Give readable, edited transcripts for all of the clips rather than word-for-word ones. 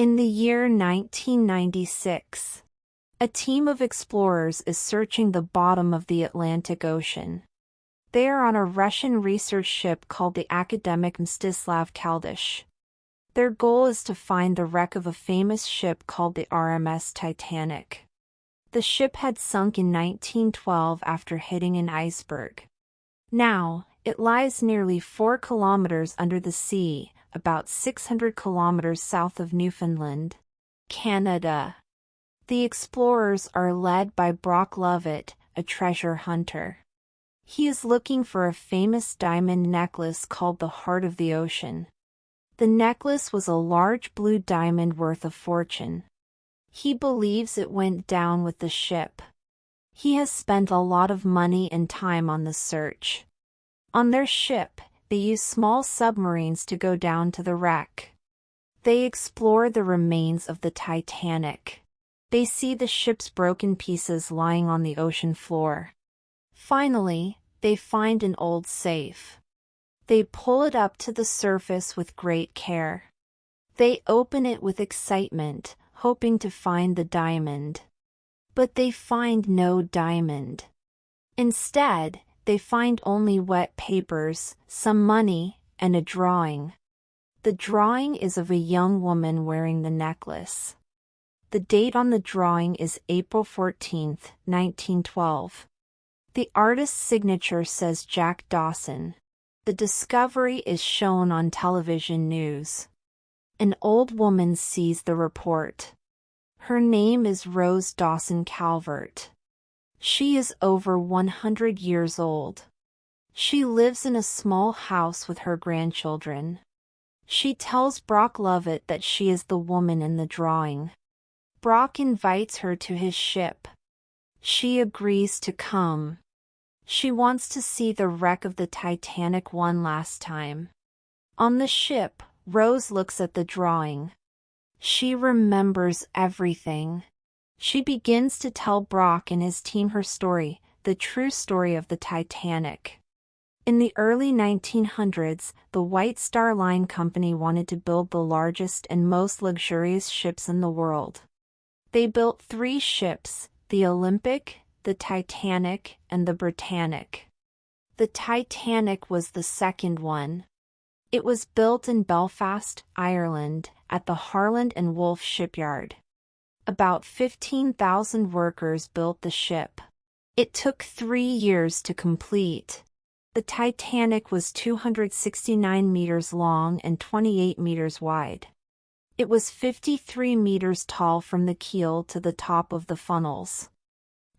In the year 1996, a team of explorers is searching the bottom of the Atlantic Ocean. They are on a Russian research ship called the academic Mstislav Kaldish. Their goal is to find the wreck of a famous ship called the RMS Titanic. The ship had sunk in 1912 after hitting an iceberg. Now, it lies nearly 4 kilometers under the sea, about 600 kilometers south of Newfoundland, Canada. The explorers are led by Brock Lovett, a treasure hunter. He is looking for a famous diamond necklace called the Heart of the Ocean. The necklace was a large blue diamond worth a fortune. He believes it went down with the ship. He has spent a lot of money and time on the search. On their ship, they use small submarines to go down to the wreck. They explore the remains of the Titanic. They see the ship's broken pieces lying on the ocean floor. Finally, they find an old safe. They pull it up to the surface with great care. They open it with excitement, hoping to find the diamond. But they find no diamond. Instead, they find only wet papers, some money, and a drawing. The drawing is of a young woman wearing the necklace. The date on the drawing is April 14, 1912. The artist's signature says Jack Dawson. The discovery is shown on television news. An old woman sees the report. Her name is Rose Dawson Calvert. She is over 100 years old. She lives in a small house with her grandchildren. She tells Brock Lovett that she is the woman in the drawing. Brock invites her to his ship. She agrees to come. She wants to see the wreck of the Titanic one last time. On the ship, Rose looks at the drawing. She remembers everything. She begins to tell Brock and his team her story, the true story of the Titanic. In the early 1900s, the White Star Line Company wanted to build the largest and most luxurious ships in the world. They built 3 ships, the Olympic, the Titanic, and the Britannic. The Titanic was the second one. It was built in Belfast, Ireland, at the Harland and Wolff shipyard. About 15,000 workers built the ship. It took 3 years to complete. The Titanic was 269 meters long and 28 meters wide. It was 53 meters tall from the keel to the top of the funnels.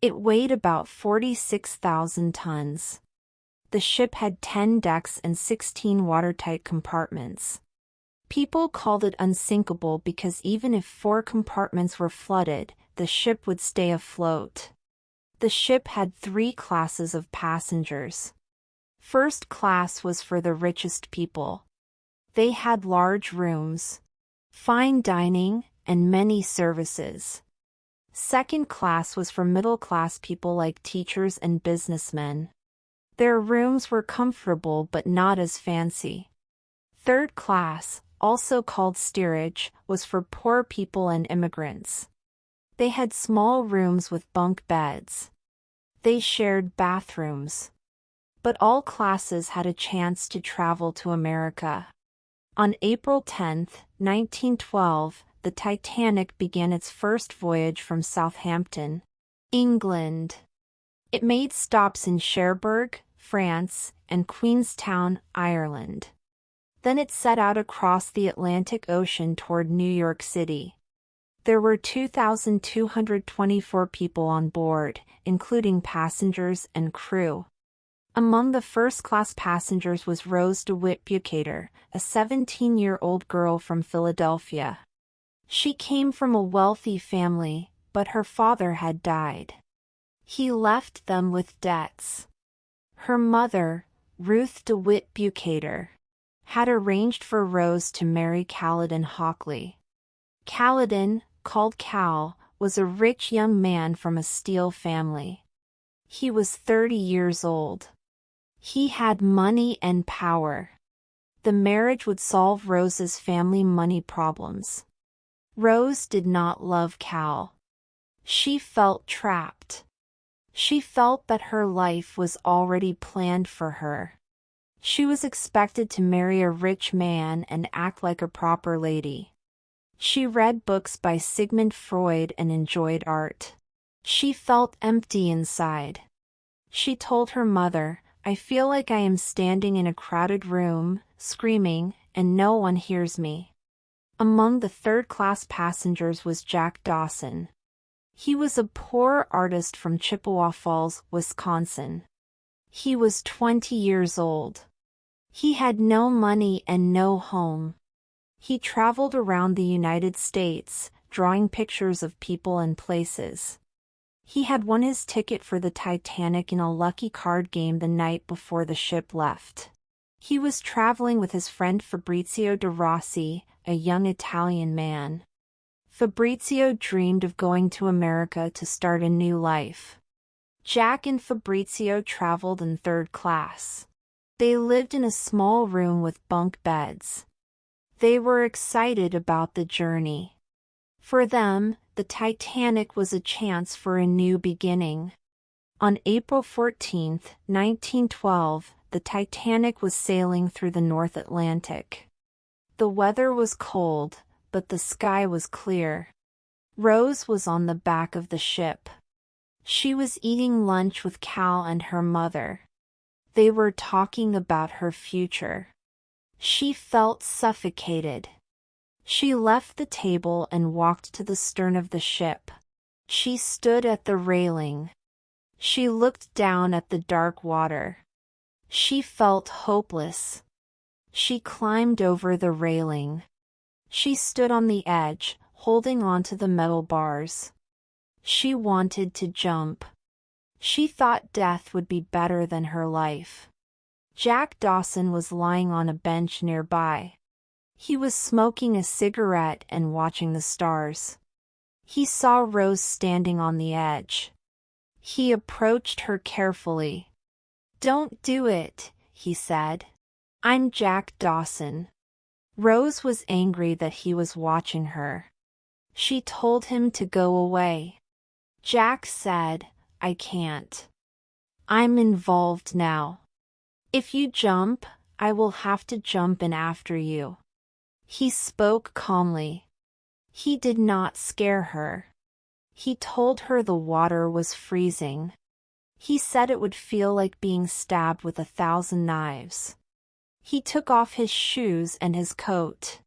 It weighed about 46,000 tons. The ship had 10 decks and 16 watertight compartments. People called it unsinkable because even if 4 compartments were flooded, the ship would stay afloat. The ship had 3 classes of passengers. First class was for the richest people. They had large rooms, fine dining, and many services. Second class was for middle-class people like teachers and businessmen. Their rooms were comfortable but not as fancy. Third class, also called steerage, was for poor people and immigrants. They had small rooms with bunk beds. They shared bathrooms. But all classes had a chance to travel to America. On April 10, 1912, the Titanic began its first voyage from Southampton, England. It made stops in Cherbourg, France, and Queenstown, Ireland. Then it set out across the Atlantic Ocean toward New York City. There were 2,224 people on board, including passengers and crew. Among the first-class passengers was Rose DeWitt Bukater, a 17-year-old girl from Philadelphia. She came from a wealthy family, but her father had died. He left them with debts. Her mother, Ruth DeWitt Bukater, had arranged for Rose to marry Caledon Hockley. Caledon, called Cal, was a rich young man from a steel family. He was 30 years old. He had money and power. The marriage would solve Rose's family money problems. Rose did not love Cal. She felt trapped. She felt that her life was already planned for her. She was expected to marry a rich man and act like a proper lady. She read books by Sigmund Freud and enjoyed art. She felt empty inside. She told her mother, "I feel like I am standing in a crowded room, screaming, and no one hears me." Among the third-class passengers was Jack Dawson. He was a poor artist from Chippewa Falls, Wisconsin. He was 20 years old. He had no money and no home. He traveled around the United States, drawing pictures of people and places. He had won his ticket for the Titanic in a lucky card game the night before the ship left. He was traveling with his friend Fabrizio de Rossi, a young Italian man. Fabrizio dreamed of going to America to start a new life. Jack and Fabrizio traveled in third class. They lived in a small room with bunk beds. They were excited about the journey. For them, the Titanic was a chance for a new beginning. On April 14, 1912, the Titanic was sailing through the North Atlantic. The weather was cold, but the sky was clear. Rose was on the back of the ship. She was eating lunch with Cal and her mother. They were talking about her future. She felt suffocated. She left the table and walked to the stern of the ship. She stood at the railing. She looked down at the dark water. She felt hopeless. She climbed over the railing. She stood on the edge, holding onto the metal bars. She wanted to jump. She thought death would be better than her life. Jack Dawson was lying on a bench nearby. He was smoking a cigarette and watching the stars. He saw Rose standing on the edge. He approached her carefully. "Don't do it," he said. "I'm Jack Dawson." Rose was angry that he was watching her. She told him to go away. Jack said, "I can't. I'm involved now. If you jump, I will have to jump in after you." He spoke calmly. He did not scare her. He told her the water was freezing. He said it would feel like being stabbed with 1,000 knives. He took off his shoes and his coat.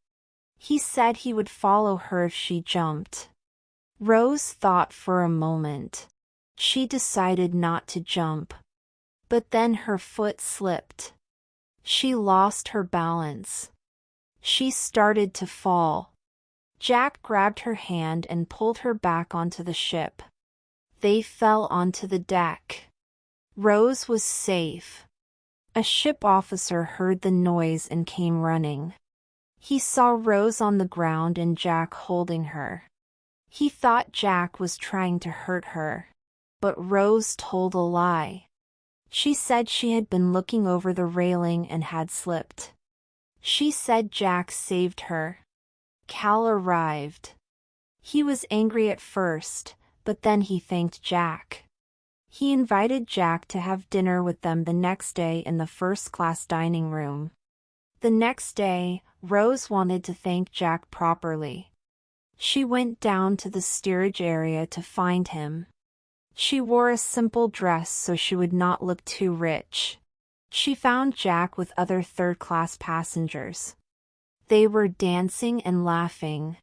He said he would follow her if she jumped. Rose thought for a moment. She decided not to jump. But then her foot slipped. She lost her balance. She started to fall. Jack grabbed her hand and pulled her back onto the ship. They fell onto the deck. Rose was safe. A ship officer heard the noise and came running. He saw Rose on the ground and Jack holding her. He thought Jack was trying to hurt her. But Rose told a lie. She said she had been looking over the railing and had slipped. She said Jack saved her. Cal arrived. He was angry at first, but then he thanked Jack. He invited Jack to have dinner with them the next day in the first-class dining room. The next day, Rose wanted to thank Jack properly. She went down to the steerage area to find him. She wore a simple dress so she would not look too rich. She found Jack with other third-class passengers. They were dancing and laughing.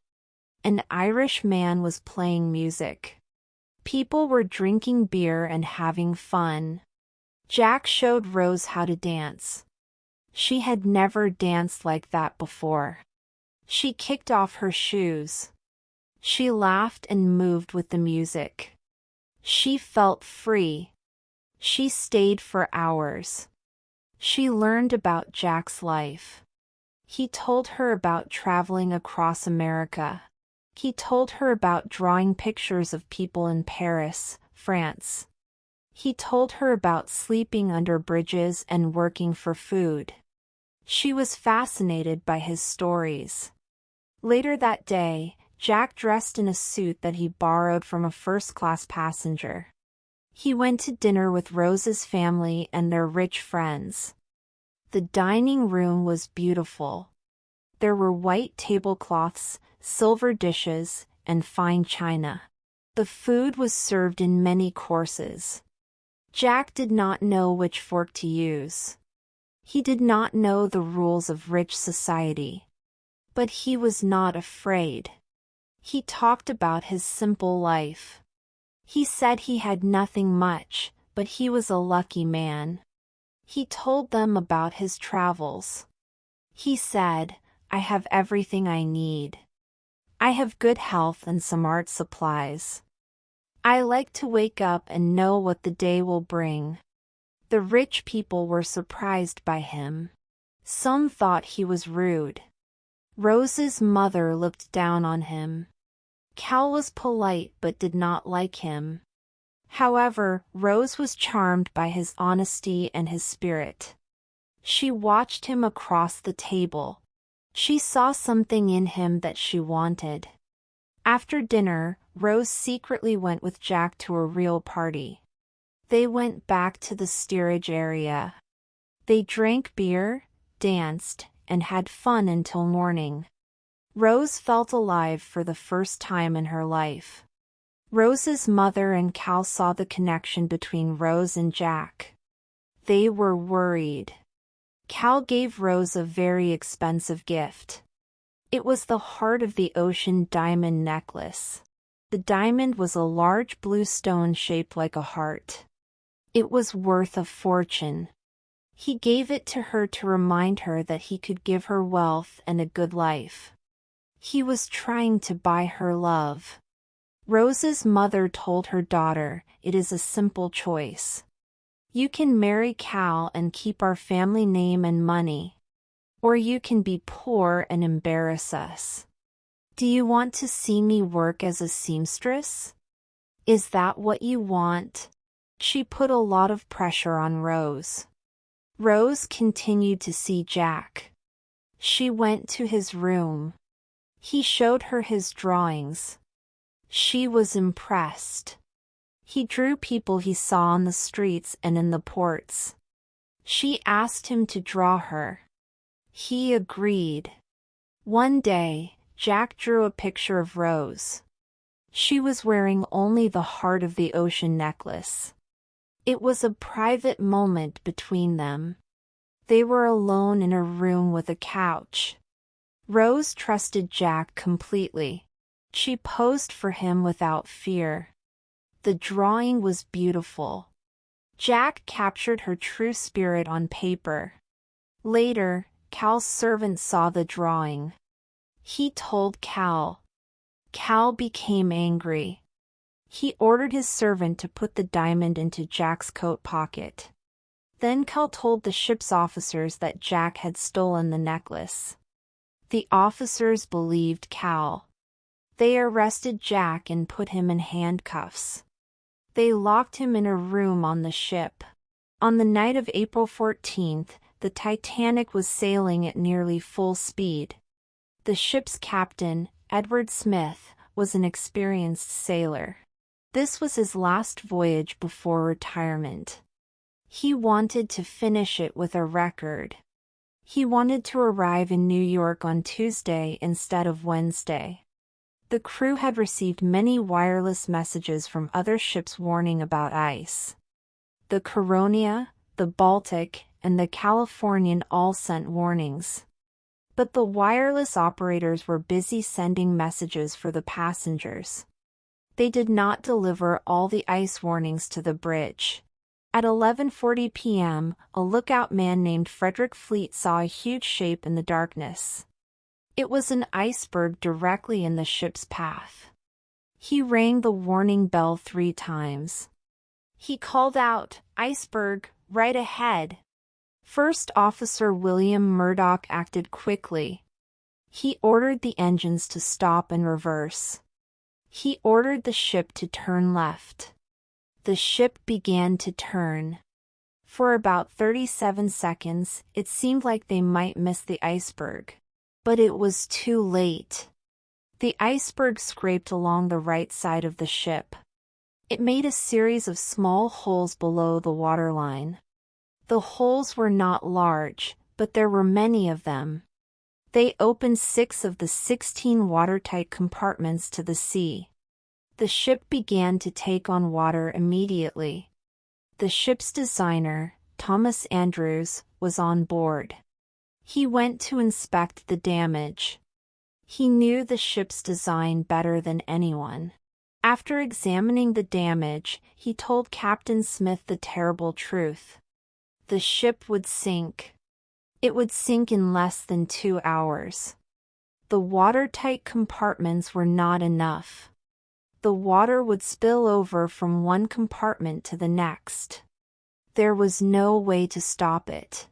An Irish man was playing music. People were drinking beer and having fun. Jack showed Rose how to dance. She had never danced like that before. She kicked off her shoes. She laughed and moved with the music. She felt free. She stayed for hours. She learned about Jack's life. He told her about traveling across America. He told her about drawing pictures of people in Paris, France. He told her about sleeping under bridges and working for food. She was fascinated by his stories. Later that day, Jack dressed in a suit that he borrowed from a first-class passenger. He went to dinner with Rose's family and their rich friends. The dining room was beautiful. There were white tablecloths, silver dishes, and fine china. The food was served in many courses. Jack did not know which fork to use. He did not know the rules of rich society. But he was not afraid. He talked about his simple life. He said he had nothing much, but he was a lucky man. He told them about his travels. He said, "I have everything I need. I have good health and some art supplies. I like to wake up and know what the day will bring." The rich people were surprised by him. Some thought he was rude. Rose's mother looked down on him. Cal was polite but did not like him. However, Rose was charmed by his honesty and his spirit. She watched him across the table. She saw something in him that she wanted. After dinner, Rose secretly went with Jack to a real party. They went back to the steerage area. They drank beer, danced, and had fun until morning. Rose felt alive for the first time in her life. Rose's mother and Cal saw the connection between Rose and Jack. They were worried. Cal gave Rose a very expensive gift. It was the heart of the ocean diamond necklace. The diamond was a large blue stone shaped like a heart. It was worth a fortune. He gave it to her to remind her that he could give her wealth and a good life. He was trying to buy her love. Rose's mother told her daughter, "It is a simple choice. You can marry Cal and keep our family name and money. Or you can be poor and embarrass us. Do you want to see me work as a seamstress? Is that what you want?" She put a lot of pressure on Rose. Rose continued to see Jack. She went to his room. He showed her his drawings. She was impressed. He drew people he saw on the streets and in the ports. She asked him to draw her. He agreed. One day, Jack drew a picture of Rose. She was wearing only the heart of the ocean necklace. It was a private moment between them. They were alone in a room with a couch. Rose trusted Jack completely. She posed for him without fear. The drawing was beautiful. Jack captured her true spirit on paper. Later, Cal's servant saw the drawing. He told Cal. Cal became angry. He ordered his servant to put the diamond into Jack's coat pocket. Then Cal told the ship's officers that Jack had stolen the necklace. The officers believed Cal. They arrested Jack and put him in handcuffs. They locked him in a room on the ship. On the night of April 14th, the Titanic was sailing at nearly full speed. The ship's captain, Edward Smith, was an experienced sailor. This was his last voyage before retirement. He wanted to finish it with a record. He wanted to arrive in New York on Tuesday instead of Wednesday. The crew had received many wireless messages from other ships warning about ice. The Caronia, the Baltic, and the Californian all sent warnings. But the wireless operators were busy sending messages for the passengers. They did not deliver all the ice warnings to the bridge. At 11:40 p.m., a lookout man named Frederick Fleet saw a huge shape in the darkness. It was an iceberg directly in the ship's path. He rang the warning bell 3 times. He called out, "Iceberg, right ahead." First Officer William Murdoch acted quickly. He ordered the engines to stop and reverse. He ordered the ship to turn left. The ship began to turn. For about 37 seconds, it seemed like they might miss the iceberg. But it was too late. The iceberg scraped along the right side of the ship. It made a series of small holes below the waterline. The holes were not large, but there were many of them. They opened 6 of the 16 watertight compartments to the sea. The ship began to take on water immediately. The ship's designer, Thomas Andrews, was on board. He went to inspect the damage. He knew the ship's design better than anyone. After examining the damage, he told Captain Smith the terrible truth. The ship would sink. It would sink in less than 2 hours. The watertight compartments were not enough. The water would spill over from one compartment to the next. There was no way to stop it.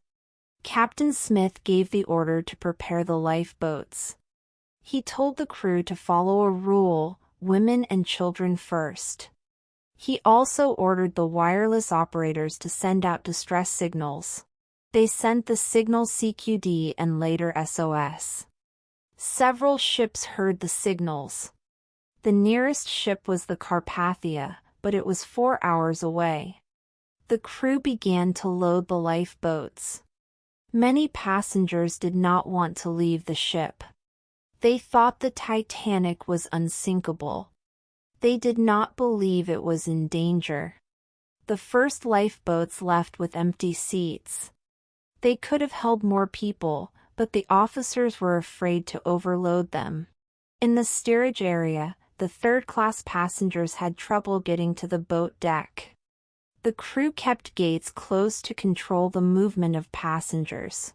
Captain Smith gave the order to prepare the lifeboats. He told the crew to follow a rule: women and children first. He also ordered the wireless operators to send out distress signals. They sent the signal CQD and later SOS. Several ships heard the signals. The nearest ship was the Carpathia, but it was 4 hours away. The crew began to load the lifeboats. Many passengers did not want to leave the ship. They thought the Titanic was unsinkable. They did not believe it was in danger. The first lifeboats left with empty seats. They could have held more people, but the officers were afraid to overload them. In the steerage area, the third-class passengers had trouble getting to the boat deck. The crew kept gates closed to control the movement of passengers.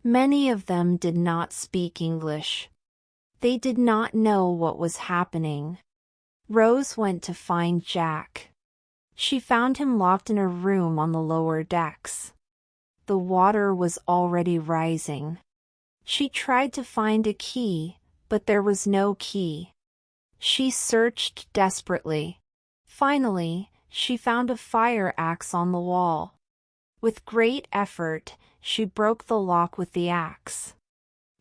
Many of them did not speak English. They did not know what was happening. Rose went to find Jack. She found him locked in a room on the lower decks. The water was already rising. She tried to find a key, but there was no key. She searched desperately. Finally, she found a fire axe on the wall. With great effort, she broke the lock with the axe.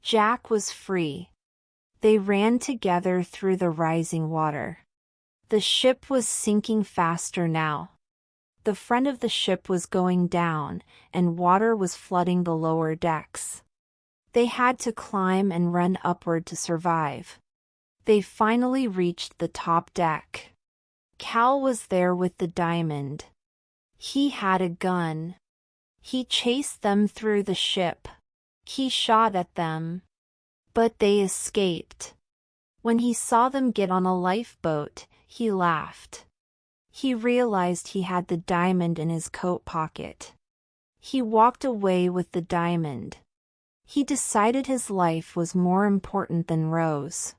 Jack was free. They ran together through the rising water. The ship was sinking faster now. The front of the ship was going down, and water was flooding the lower decks. They had to climb and run upward to survive. They finally reached the top deck. Cal was there with the diamond. He had a gun. He chased them through the ship. He shot at them. But they escaped. When he saw them get on a lifeboat, he laughed. He realized he had the diamond in his coat pocket. He walked away with the diamond. He decided his life was more important than Rose.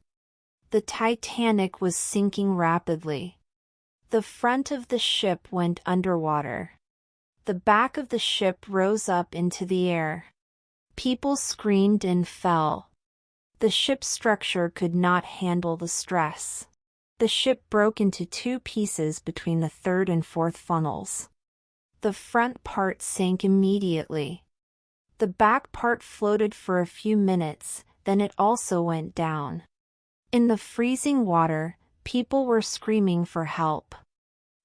The Titanic was sinking rapidly. The front of the ship went underwater. The back of the ship rose up into the air. People screamed and fell. The ship's structure could not handle the stress. The ship broke into 2 pieces between the third and fourth funnels. The front part sank immediately. The back part floated for a few minutes, then it also went down. In the freezing water, people were screaming for help.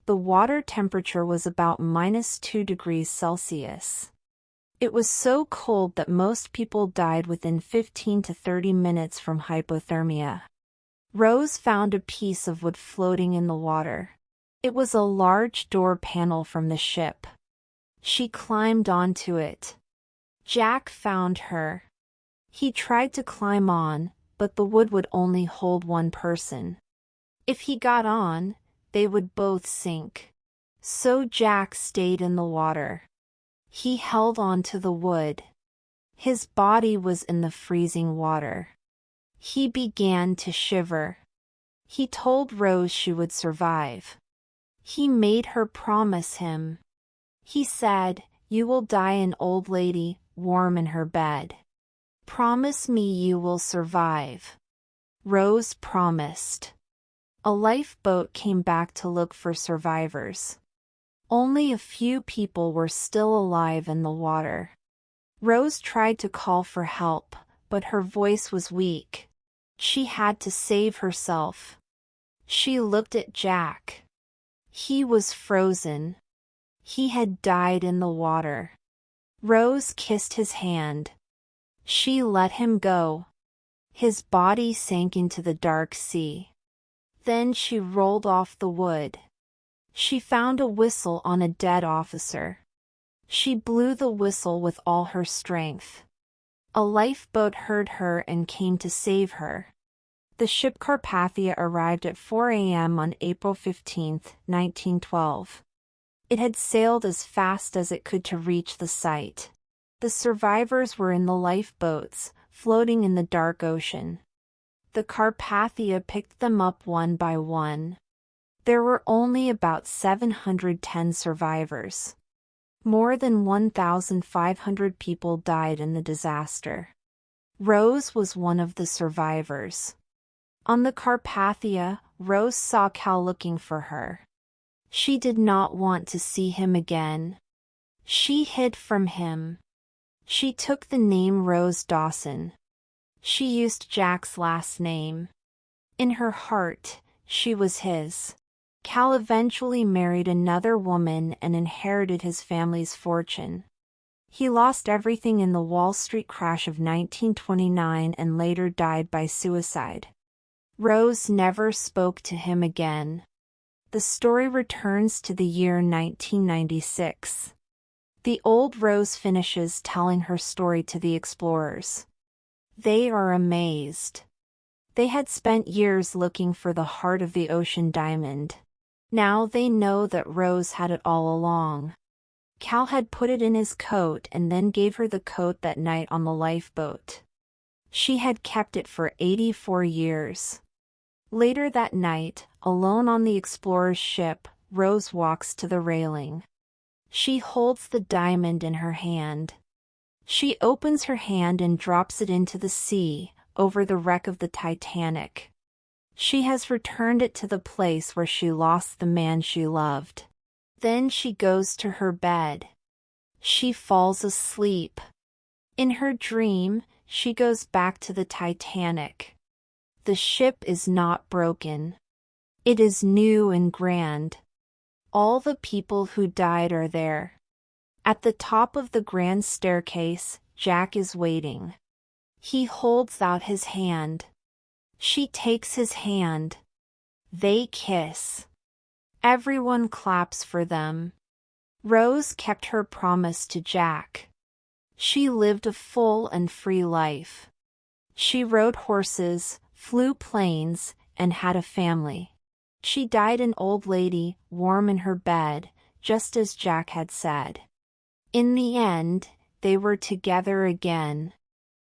The water temperature was about -2 degrees Celsius. It was so cold that most people died within 15 to 30 minutes from hypothermia. Rose found a piece of wood floating in the water. It was a large door panel from the ship. She climbed onto it. Jack found her. He tried to climb on, but the wood would only hold one person. If he got on, they would both sink. So Jack stayed in the water. He held on to the wood. His body was in the freezing water. He began to shiver. He told Rose she would survive. He made her promise him. He said, "You will die an old lady, warm in her bed. Promise me you will survive." Rose promised. A lifeboat came back to look for survivors. Only a few people were still alive in the water. Rose tried to call for help, but her voice was weak. She had to save herself. She looked at Jack. He was frozen. He had died in the water. Rose kissed his hand. She let him go. His body sank into the dark sea. Then she rolled off the wood. She found a whistle on a dead officer. She blew the whistle with all her strength. A lifeboat heard her and came to save her. The ship Carpathia arrived at 4 a.m. on April 15, 1912. It had sailed as fast as it could to reach the site. The survivors were in the lifeboats, floating in the dark ocean. The Carpathia picked them up one by one. There were only about 710 survivors. More than 1,500 people died in the disaster. Rose was one of the survivors. On the Carpathia, Rose saw Cal looking for her. She did not want to see him again. She hid from him. She took the name Rose Dawson. She used Jack's last name. In her heart, she was his. Cal eventually married another woman and inherited his family's fortune. He lost everything in the Wall Street crash of 1929 and later died by suicide. Rose never spoke to him again. The story returns to the year 1996. The old Rose finishes telling her story to the explorers. They are amazed. They had spent years looking for the heart of the ocean diamond. Now they know that Rose had it all along. Cal had put it in his coat and then gave her the coat that night on the lifeboat. She had kept it for 84 years. Later that night, alone on the explorer's ship, Rose walks to the railing. She holds the diamond in her hand. She opens her hand and drops it into the sea, over the wreck of the Titanic. She has returned it to the place where she lost the man she loved. Then she goes to her bed. She falls asleep. In her dream, she goes back to the Titanic. The ship is not broken. It is new and grand. All the people who died are there. At the top of the grand staircase, Jack is waiting. He holds out his hand. She takes his hand. They kiss. Everyone claps for them. Rose kept her promise to Jack. She lived a full and free life. She rode horses, flew planes, and had a family. She died an old lady, warm in her bed, just as Jack had said. In the end, they were together again.